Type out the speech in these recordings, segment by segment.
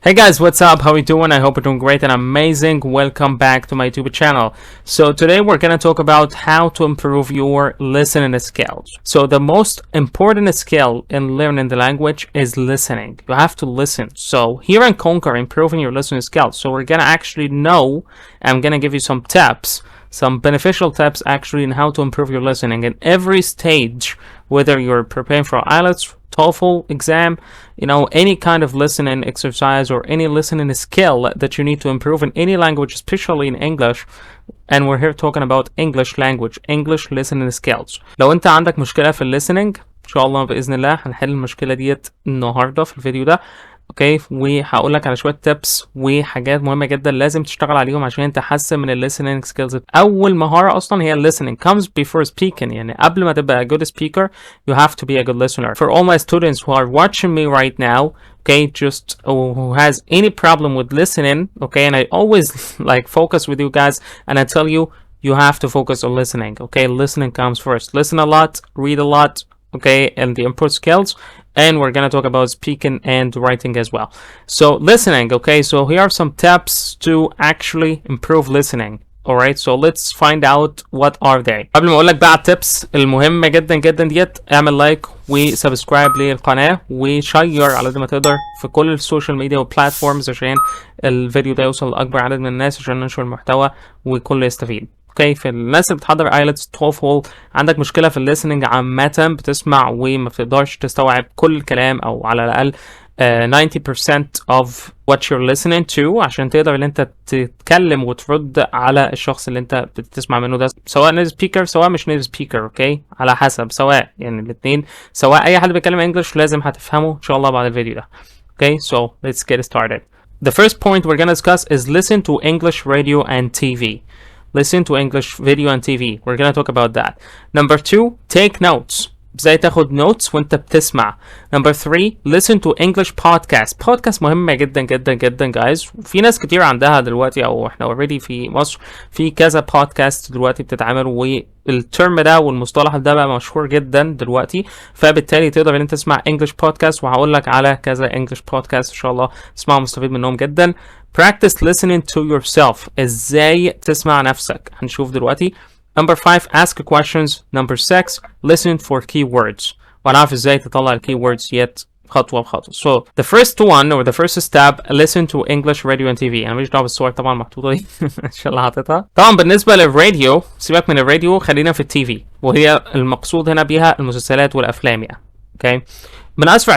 Hey guys, what's up? How are you doing? I hope you're doing great and amazing. Welcome back to my YouTube channel. So today we're going to talk about how to improve your listening skills. So the most important skill in learning the language is listening. You have to listen. So here in Conquer, improving your listening skills. So we're going to actually know, I'm going to give you some tips, some beneficial tips actually in how to improve your listening in every stage, whether you're preparing for IELTS, TOEFL exam, any kind of listening exercise or any listening skill that you need to improve in any language, especially in English. And we're here talking about English language, English listening skills. لو انت عندك مشكلة في الليسننج ان شاء الله بإذن الله هنحل المشكلة ديت النهاردة في الفيديو ده. اوكي، وهقول لك على شويه تيبس وحاجات مهمه جدا لازم تشتغل عليهم عشان تحسن من الليسننج سكيلز. اول مهاره اصلا هي الليسننج comes before speaking. يعني قبل ما تبقى a good speaker you have to be a good listener. For all my students who are watching me right now, okay, just who has any problem with listening, okay, and I always like focus with you guys and I tell you have to focus on listening. Okay, listening comes first. Listen a lot, read a lot, okay, and the input skills, and we're gonna talk about speaking and writing as well. So listening, okay, so here are some tips to actually improve listening. Alright, so let's find out what are they. قبل ما اقول لك بقى التبس المهمة جدا جدا ديت، اعمل لايك وسبسكرايب للقناة وشير على قد ما تقدر في كل السوشيال ميديا والبلاتفورمز عشان الفيديو ده يوصل لاكبر عدد من الناس عشان ننشر المحتوى وكله يستفيد. اوكي، في الناس اللي بتحضر ايلتس توفل عندك مشكله في الليسننج عامه، بتسمع وما بتقدرش تستوعب كل الكلام او على الاقل 90% of what you're listening to عشان تقدر ان انت تتكلم وترد على الشخص اللي انت بتسمع منه ده، سواء نيتيف سبيكر سواء مش نيتيف سبيكر. اوكي، على حسب، سواء يعني الاثنين، سواء اي حد بيتكلم انجلش لازم هتفهمه ان شاء الله بعد الفيديو ده. اوكي، so let's get started. The first point we're gonna discuss is listen to English radio and TV. Listen to English video and TV. We're gonna talk about that. Number 2, take notes. ازاي تاخد notes وانت بتسمع. Number 3, listen to English podcast. podcast مهمة جدا جدا جدا guys. في ناس كتير عندها دلوقتي او احنا already في مصر في كذا podcast دلوقتي بتتعمل، والترم ده والمصطلح ده بقى مشهور جدا دلوقتي، فبالتالي تقدر ان انت تسمع English podcast، وهقول لك على كذا English podcast ان شاء الله تسمعوا مستفيد منهم جدا. Practice listening to yourself. ازاي تسمع نفسك هنشوف دلوقتي. Number 5, ask questions. Number 6, listen for keywords. وهنعرف ازاي تطلع الكيوردز يت خطوة بخطوة. So the first one or the first step, listen to English radio and TV. انا مش دعوة بالصور طبعا محطوطة دي ان شاء الله حاططها. طبعا بالنسبة للراديو سيبك من الراديو، خلينا في التي في، وهي المقصود هنا بيها المسلسلات والافلام يعني. اوكي، من اسرع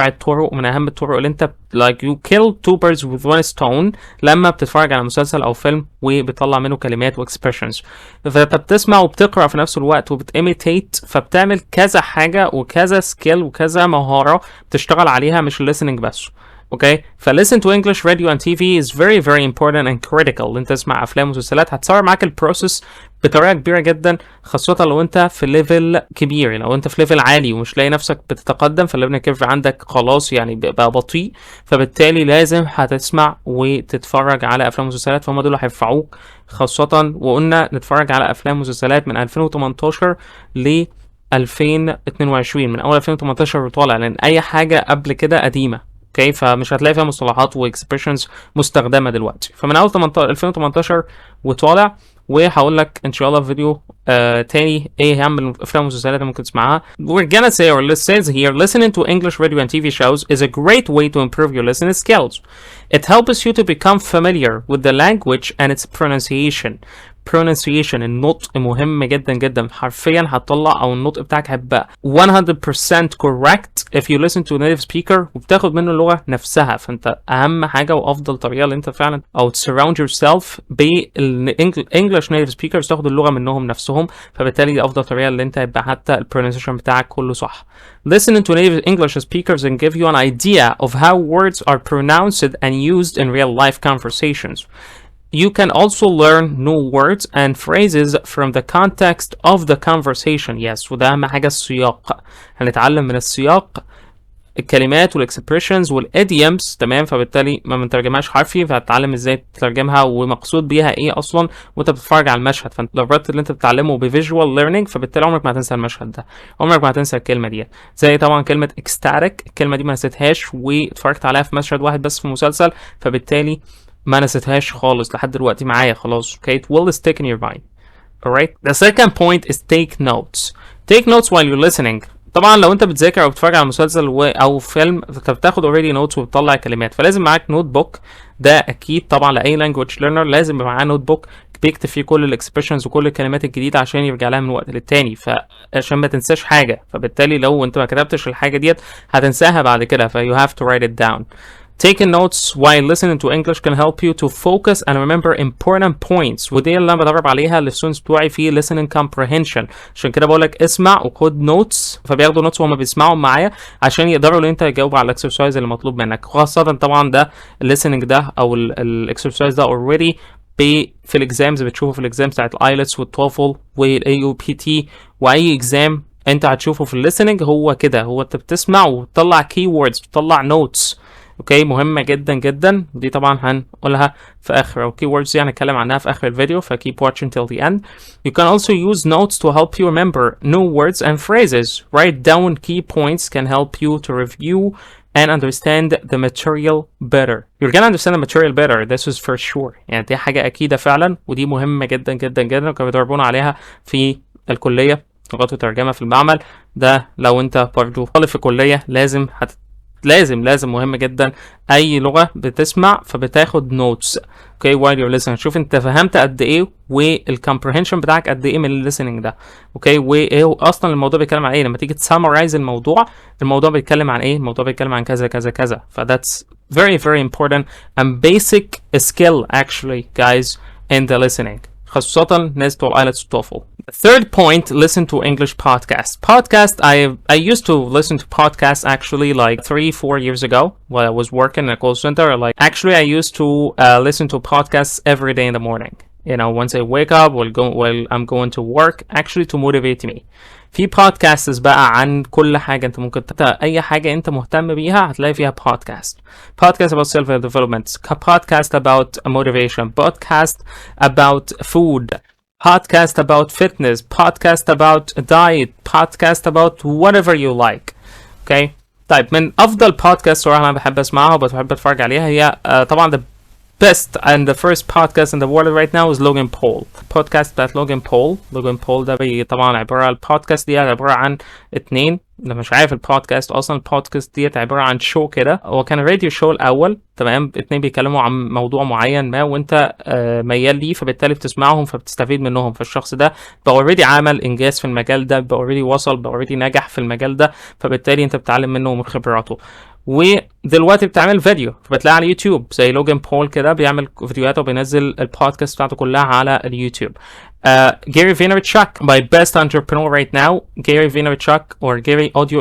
الطرق ومن اهم الطرق اللي انت like you kill two birds with one stone لما بتتفرج على مسلسل او فيلم وبتطلع منه كلمات واكسبريشنز. فانت بتسمع وبتقرا في نفس الوقت وبتيميتيت، فبتعمل كذا حاجه وكذا سكيل وكذا مهاره بتشتغل عليها، مش listening بس. اوكي، فlisten to English radio and TV is very very important and critical. انت تسمع افلام ومسلسلات هتسرع معاك البروسيس بطريقه كبيره جدا، خاصه لو انت في ليفل كبير. لو انت في ليفل عالي ومش لاقي نفسك بتتقدم، فالليفل كيرف عندك خلاص يعني بقى بطيء، فبالتالي لازم هتسمع وتتفرج على افلام ومسلسلات، فهم دول هينفعوك خاصه. وقلنا نتفرج على افلام ومسلسلات من 2018 ل 2022، من اول 2018 وطالع، لان اي حاجه قبل كده قديمه. اوكي، فمش هتلاقي فيها مصطلحات واكسبريشنز مستخدمه دلوقتي، فمن اول 2018 وطالع. وهقول لك ان شاء الله في فيديو تاني ايه اهم الافلام والمسلسلات اللي ممكن تسمعها. We're gonna say, or it says here, listening to English radio and TV shows is a great way to improve your listening skills. It helps you to become familiar with the language and its pronunciation. النطق مهم جدا جدا، حرفيا هتطلع او النطق بتاعك هيبقى 100% correct if you listen to a native speaker وبتاخد منه اللغة نفسها. فانت اهم حاجة وافضل طريقة اللي انت فعلا او surround yourself بالانجلش native speakers، تاخد اللغة منهم نفسهم، فبالتالي دي افضل طريقة اللي انت يبقى حتى البرونسيشن بتاعك كله صح. Listen to native English speakers and give you an idea of how words are pronounced and used in real life conversations. You can also learn new words and phrases from the context of the conversation. Yes, وده أهم حاجة السياق. هنتعلم من السياق الكلمات والاكسبريشنز والاديومز، تمام؟ فبالتالي ما بنترجمهاش حرفي، فهتتعلم ازاي تترجمها ومقصود بيها ايه اصلا وانت بتتفرج على المشهد. فانت لو ربطت اللي انت بتتعلمه بفيجوال ليرنينج فبالتالي عمرك ما هتنسى المشهد ده، عمرك ما هتنسى الكلمه دي. زي طبعا كلمه اكستاتيك، الكلمه دي ما نسيتهاش واتفرجت عليها في مشهد واحد بس في مسلسل، فبالتالي ما نسيتهاش خالص لحد دلوقتي معايا خلاص. Okay, it will stick in your mind. Alright. The second point is take notes. Take notes while you're listening. طبعا لو انت بتذاكر او بتتفرج على مسلسل او فيلم انت بتاخد اوريدي نوتس وبتطلع كلمات، فلازم معاك نوت بوك. ده اكيد طبعا لاي لانجويج ليرنر لازم يبقى معاه نوت بوك بيكتب فيه كل الاكسبريشنز وكل الكلمات الجديده عشان يرجع لها من وقت للتاني، فعشان ما تنساش حاجه. فبالتالي لو انت ما كتبتش الحاجه ديت هتنساها بعد كده، ف you have to write it down. Taking notes while listening to English can help you to focus and remember important points. ودي اللي انا بدرب عليها للستودنتس بتوعي في listening comprehension. عشان كده بقول لك اسمع وخد نوتس، فبياخدوا نوتس وهم بيسمعوا معايا عشان يقدروا ان انت تجاوب على الاكسرسايز اللي مطلوب منك. خاصة طبعا ده listening ده او الاكسرسايز ده already في الاكزامز، بتشوفه في الاكزام بتاعت الايلتس والتوفل والاي يو بي تي واي اكزام انت هتشوفه في الليسننج. هو كده، هو انت بتسمع وتطلع كي ووردز، بتطلع نوتس. اوكي، مهمه جدا جدا، دي طبعا هنقولها في اخر، او كي ووردز يعني هنتكلم عنها في اخر الفيديو، ف keep watching till the end. You can also use notes to help you remember new words and phrases. Write down key points can help you to review and understand the material better. You're gonna understand the material better, this is for sure. يعني دي حاجه اكيده فعلا، ودي مهمه جدا جدا جدا، وكانوا بيدربونا عليها في الكليه لغات وترجمه في المعمل. ده لو انت برضه طالب في كليه لازم مهم جدا اي لغه بتسمع فبتاخد نوتس. اوكي while you're listening، شوف انت فهمت قد ايه والكمبريهنشن بتاعك قد ايه من الليسننج ده. اوكي، وايه اصلا الموضوع بيتكلم عن ايه لما تيجي تسمرايز الموضوع بيتكلم عن ايه، الموضوع بيتكلم عن كذا كذا كذا. ف that's very very important and basic skill actually guys in the listening، خاصة ناس بتوع الايلتس والتوفل. Third point, listen to English podcasts. I used to listen to podcasts actually like 3-4 years ago while I was working in a call center. Like actually I used to listen to podcasts every day in the morning. You know, once I wake up while I'm going to work actually to motivate me. في podcasts بقى عن كل حاجة انت ممكن اي حاجة انت مهتم بيها هتلاقي فيها podcast. Podcast about self-development, podcast about motivation, podcast about food, podcast about fitness, podcast about diet, podcast about whatever you like. Okay. طيب من افضل podcast صراحة انا بحب اسمعها وبحب اتفرج عليها هي طبعا the best and the first podcast in the world right now is Logan Paul. podcast بتاعت Logan Paul ده طبعا البودكاست دي عبارة عن اتنين، انا مش عارف البودكاست اصلا، البودكاست ديت عبارة عن شو كده، هو كان راديو شو الاول، تمام؟ اتنين بيتكلموا عن موضوع معين ما وانت ميال ليه، فبالتالي بتسمعهم فبتستفيد منهم. فالشخص ده بقى اوريدي عمل انجاز في المجال ده، بقى اوريدي وصل، بقى اوريدي نجح في المجال ده، فبالتالي انت بتتعلم منه ومن خبراته. ودلوقتي بتعمل فيديو فبتلاقي على اليوتيوب زي لوجان بول كده، بيعمل فيديوهات وبينزل البودكاست بتاعته كلها على اليوتيوب. Gary Vaynerchuk, my best entrepreneur right now, Gary Vaynerchuk or Gary Audio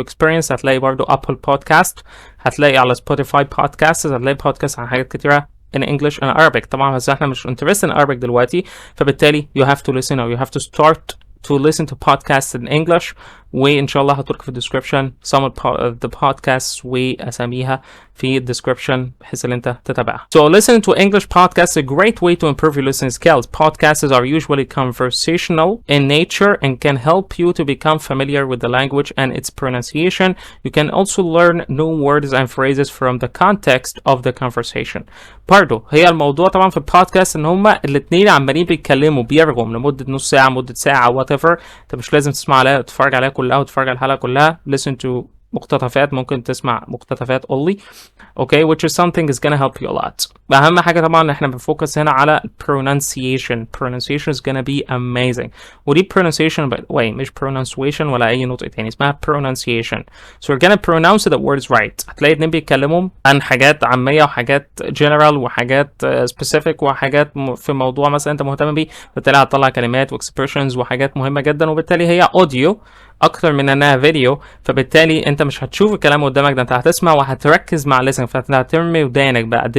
Experience. هتلاقي برضو Apple Podcast، هتلاقي على Spotify Podcasts، هتلاقي بودكاست عن حاجات كتيرة in English and Arabic. طبعا بس احنا مش interested in Arabic دلوقتي، فبالتالي you have to listen or you have to start to listen to podcasts in English. وإن شاء الله هترك في الديسكريبشن some of the podcasts وأساميها في الديسكريبشن بحيث ان انت تتابعها. So listening to English podcasts is a great way to improve your listening skills. Podcasts are usually conversational in nature and can help you to become familiar with the language and its pronunciation. You can also learn new words and phrases from the context of the conversation. برضو هي الموضوع طبعا في البودكاست ان هما الاتنين عمالين بيتكلموا بيرغم لمدة نص ساعة، مدة ساعة whatever. انت مش لازم تسمع عليها تتفرج عليها كلها وتتفرج على الحلقة كلها. Listen to مقتطفات، ممكن تسمع مقتطفات only. Okay, which is something is gonna help you a lot. أهم حاجة طبعا احنا بنفوكس هنا على pronunciation. Pronunciation is gonna be amazing. ودي pronunciation by the way مش pronunciation ولا أي نطق تاني، اسمها pronunciation. So we're gonna pronounce the words right. هتلاقي اتنين بيتكلموا عن حاجات عامية وحاجات general وحاجات specific وحاجات في موضوع مثلا انت مهتم بيه، بالتالي هتطلع كلمات واكسبريشنز وحاجات مهمة جدا، وبالتالي هي audio اكتر من انها فيديو، فبالتالي انت مش هتشوف الكلام قدامك ده، انت هتسمع وهتركز مع اللسن، فهترمي ودانك بقى.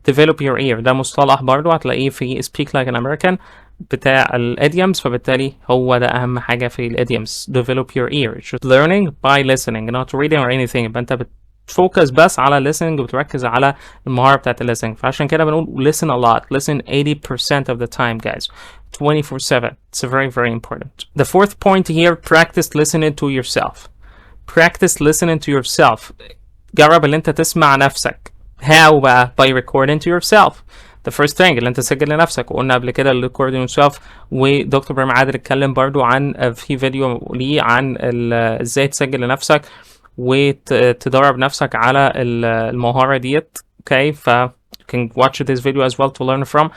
develop your ear ده مصطلح برضو هتلاقيه في speak like an American. بتاع الاديومز، فبالتالي هو ده اهم حاجه في الاديومز. develop your ear, just learning by listening not reading or anything. يبقى انت بتفوكس بس على listening وبتركز على المهاره بتاعت listening. فعشان كده بنقول listen a lot, listen 80% of the time guys, 24/7. It's very very important. The fourth point here, practice listening to yourself. practice listening to yourself. جرب اللي انت تسمع نفسك. how بقى؟ by recording to yourself. the first thing اللي انت تسجل لنفسك، وقلنا قبل كده recording yourself، ودكتور ابراهيم عادل اتكلم برضو عن في فيديو ليه عن ازاي تسجل لنفسك وتدرب نفسك على المهارة ديت. okay ف you can watch this video as well to learn from.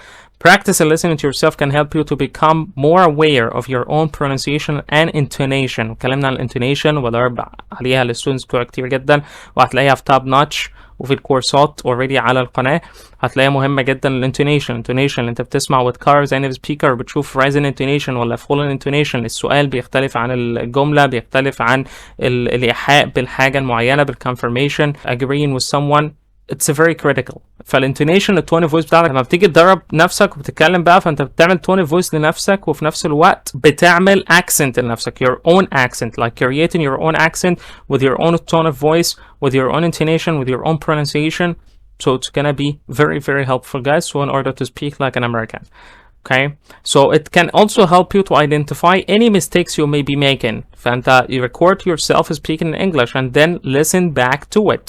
Practice and listening to yourself can help you to become more aware of your own pronunciation and intonation. اتكلمنا عن الانتونيشن وضرب عليها للستودنتس بتوع كتير جدا، وهتلاقيها في تاب نوتش وفي الكورسات اوريدي على القناه. هتلاقيها مهمه جدا. الانتونيشن اللي انت بتسمع وتكرر زي السبيكر، بتشوف رايزن انتونيشن ولا فولن انتونيشن. السؤال بيختلف عن الجمله، بيختلف عن الايحاء بالحاجه المعينه، بالكونفirmation agreeing with someone. It's very critical. فالانتونيشن التون فويس بتاعتك لما بتيجي تدرب نفسك وبتتكلم بقى، فانت بتعمل تون فويس لنفسك، وفي نفس الوقت بتعمل accent لنفسك، your own accent, like creating your own accent with your own tone of voice, with your own intonation, with your own pronunciation. So it's gonna be very very helpful guys, so in order to speak like an American. Okay, so it can also help you to identify any mistakes you may be making. فأنت you record yourself speaking in English and then listen back to it.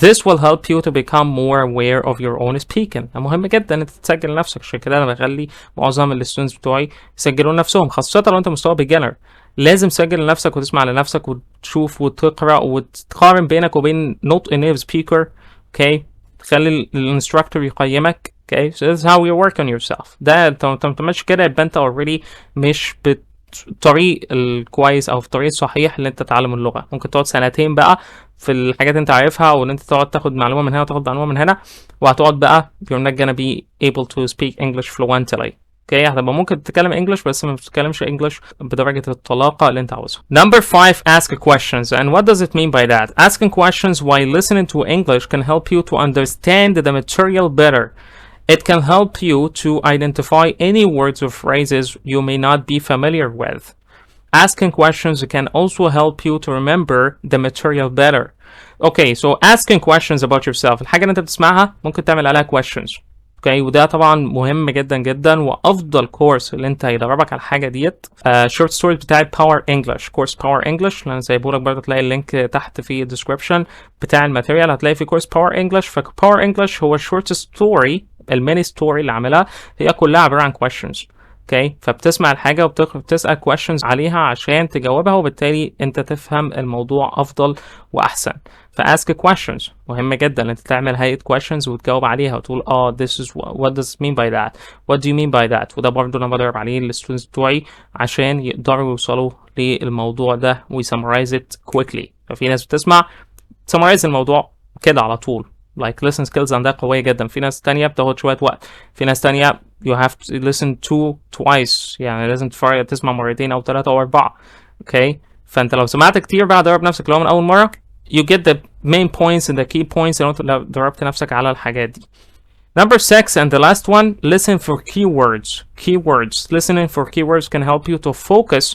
This will help you to become more aware of your own speaking. مهم جدا انت تسجل نفسك، عشان كده انا بخلي معظم الستودنتس بتوعي يسجلوا نفسهم، خاصة لو انت مستوى beginner. لازم تسجل لنفسك وتسمع لنفسك وتشوف وتقرأ وتقارن بينك وبين not a native speaker. okay تخلي الانستراكتور يقيمك. okay so this is how you work on yourself. ده انت ماشي كده، يبقى انت already مش بالطريق الكويس او في الطريق الصحيح اللي انت تتعلم اللغه. ممكن تقعد سنتين بقى في الحاجات انت عارفها، وان انت تقعد تاخد معلومه من هنا وتاخد معلومه من هنا، وهتقعد بقى you're not gonna be able to speak English fluently. اوكي هتبقى ممكن تتكلم انجلش بس ما بتتكلمش انجلش بدرجه الطلاقه اللي انت عاوزها. Number 5, ask questions. And what does it mean by that? Asking questions while listening to English can help you to understand the material better. It can help you to identify any words or phrases you may not be familiar with. Asking questions can also help you to remember the material better. Okay, so asking questions about yourself. الحاجة اللي انت بتسمعها ممكن تعمل عليها questions. اوكي وده طبعا مهم جدا جدا، وافضل كورس اللي انت هيدربك على الحاجه ديت شورت ستوريز بتاع باور انجلش، كورس باور انجلش اللي انا سايبه لك برضه، تلاقي اللينك تحت في الديسكربشن بتاع الماتريال، هتلاقي في كورس باور انجلش. فباور انجلش هو الشورت ستوري، الميني ستوري اللي عاملها هي كلها عباره عن questions. اوكي فبتسمع الحاجه وبتسال questions عليها عشان تجاوبها، وبالتالي انت تفهم الموضوع افضل واحسن. فask questions مهم جدا انت تعمل هيئه questions وتجاوب عليها وتقول this is what does it mean by that, what do you mean by that. وده برضه انا بدرب عليه الستودنتس بتوعي عشان يقدروا يوصلوا للموضوع ده ويسمرايز it quickly. ففي ناس بتسمع تسمرايز الموضوع كده على طول، like listen skills عندها قويه جدا. في ناس تانية بتاخد شويه وقت، في ناس تانية you have to listen to twice، يعني لازم تسمع مرتين او 3 أو 4. اوكي فانت لو سمعت كتير بقى درب نفسك لو من اول مره you get the main points and the key points لو دربت نفسك على الحاجات دي. Number 6 and the last one, listen for keywords. Listening for keywords can help you to focus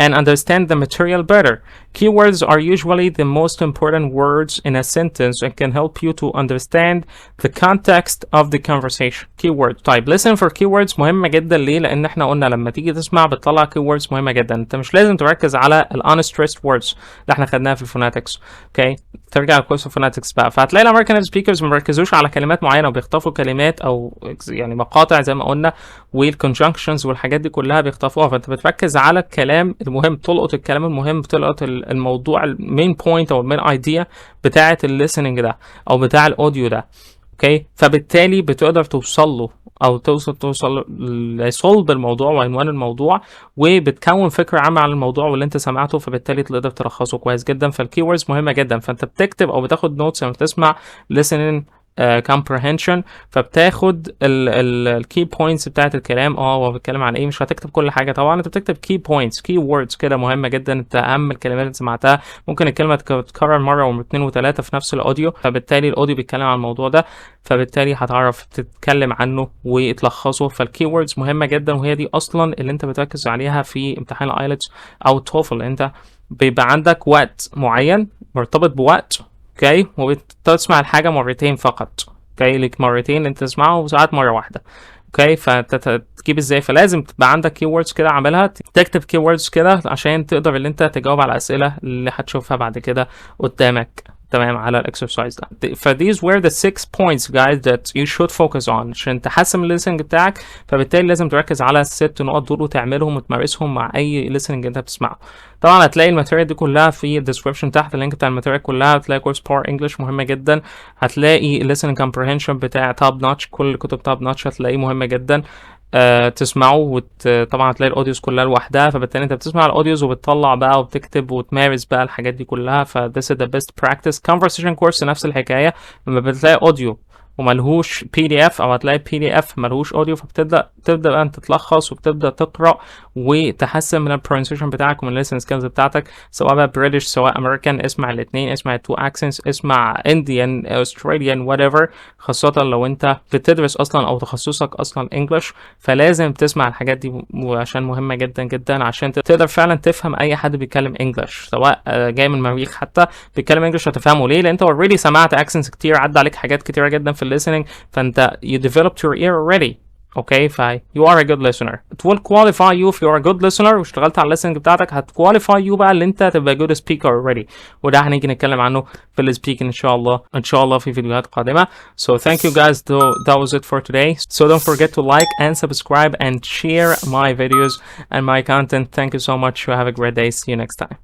and understand the material better. Keywords are usually the most important words in a sentence and can help you to understand the context of the conversation. Keywords. طيب listen for keywords مهمة جدا ليه؟ لأن احنا قلنا لما تيجي تسمع بتطلع keywords مهمة جدا. انت مش لازم تركز على ال unstressed words اللي احنا خدناها في الفوناتكس. اوكي ترجع لكورس الفوناتكس بقى، فهتلاقي الامريكان سبيكرز ما بيركزوش على كلمات معينة وبيخطفوا كلمات او يعني مقاطع زي ما قلنا، والconjunctions والحاجات دي كلها بيخطفوها. فانت بتركز على الكلام المهم، تلقط الكلام المهم، تلقط الموضوع المين بوينت او المين ايديا بتاعه الليسننج ده او بتاع الاوديو ده. اوكي فبالتالي بتقدر توصل له او توصل لصلب الموضوع وعنوان الموضوع، وبتكون فكره عامه عن الموضوع واللي انت سمعته، فبالتالي تقدر تلخصه كويس جدا. فالكي ووردز مهمه جدا، فانت بتكتب او بتاخد نوتس لما تسمع listening comprehension. فبتاخد الكي بوينتس بتاعت الكلام. هو بيتكلم عن ايه، مش هتكتب كل حاجه طبعا، انت بتكتب كي بوينتس، كي ووردز كده مهمه جدا، انت اهم الكلمات اللي سمعتها. ممكن الكلمه تتكرر مره واثنين وثلاثه في نفس الاوديو، فبالتالي الاوديو بيتكلم عن الموضوع ده، فبالتالي هتعرف تتكلم عنه وتلخصه. فالكي ووردز مهمه جدا، وهي دي اصلا اللي انت بتركز عليها في امتحان الايلتس او التوفل. انت بيبقى عندك وقت معين مرتبط بوقت، اوكي، وبتسمع الحاجه مرتين فقط، اوكي، ليك مرتين انت تسمعه وساعات مره واحده، اوكي. فتجيب ازاي؟ فلازم تبقى عندك كي ووردز كده عاملها، تكتب كي ووردز كده عشان تقدر ان انت تجاوب على الاسئله اللي هتشوفها بعد كده قدامك، تمام، على الاكسرسايز ده. ف these were the 6 points guys that you should focus on عشان تحسن الليسننج بتاعك. فبالتالي لازم تركز على ال6 نقط دول وتعملهم وتمارسهم مع اي listening انت بتسمعه. طبعا هتلاقي الماتيريال دي كلها في الديسكربشن تحت، اللينك بتاع الماتيريال كلها. هتلاقي كورس باور انجلش مهمه جدا، هتلاقي listening comprehension بتاع توب نوتش، كل كتب توب نوتش هتلاقيه مهمه جدا تسمعه. طبعا هتلاقي الاوديوز كلها لوحدها، فبالتالي انت بتسمع الاوديوز وبتطلع بقى وبتكتب وتمارس بقى الحاجات دي كلها. ف this is the best practice. conversation course نفس الحكايه، لما بتلاقي اوديو وملهوش بي دي اف، او هتلاقي بي دي اف ملهوش اوديو، فبتبدا بقى انت تلخص وبتبدا تقرا وتحسن من البرونسيشن بتاعك ومن الليسن سكيلز بتاعتك، سواء بقى بريتش سواء امريكان. اسمع الاثنين، اسمع التو اكسنتس، اسمع انديان استراليان وات ايفر، خاصه لو انت بتدرس اصلا او تخصصك اصلا انجلش، فلازم تسمع الحاجات دي وعشان مهمه جدا جدا عشان تقدر فعلا تفهم اي حد بيتكلم انجلش، سواء جاي من المريخ حتى بيتكلم انجلش هتفهمه. ليه؟ لان انت اوريدي سمعت اكسنتس كتير، عدى عليك حاجات كتيره جدا في الليسننج، فانت you developed your ear already. Okay, you are a good listener. It will qualify you if you are a good listener واشتغلت على listening بتاعتك، هتqualify you بقى اللي انت تبقى good speaker already. وده هنيجي نتكلم عنه في السبيكنج ان شاء الله في فيديوهات قادمة. So thank you guys, that was it for today. So don't forget to like and subscribe and share my videos and my content. Thank you so much. Have a great day. See you next time.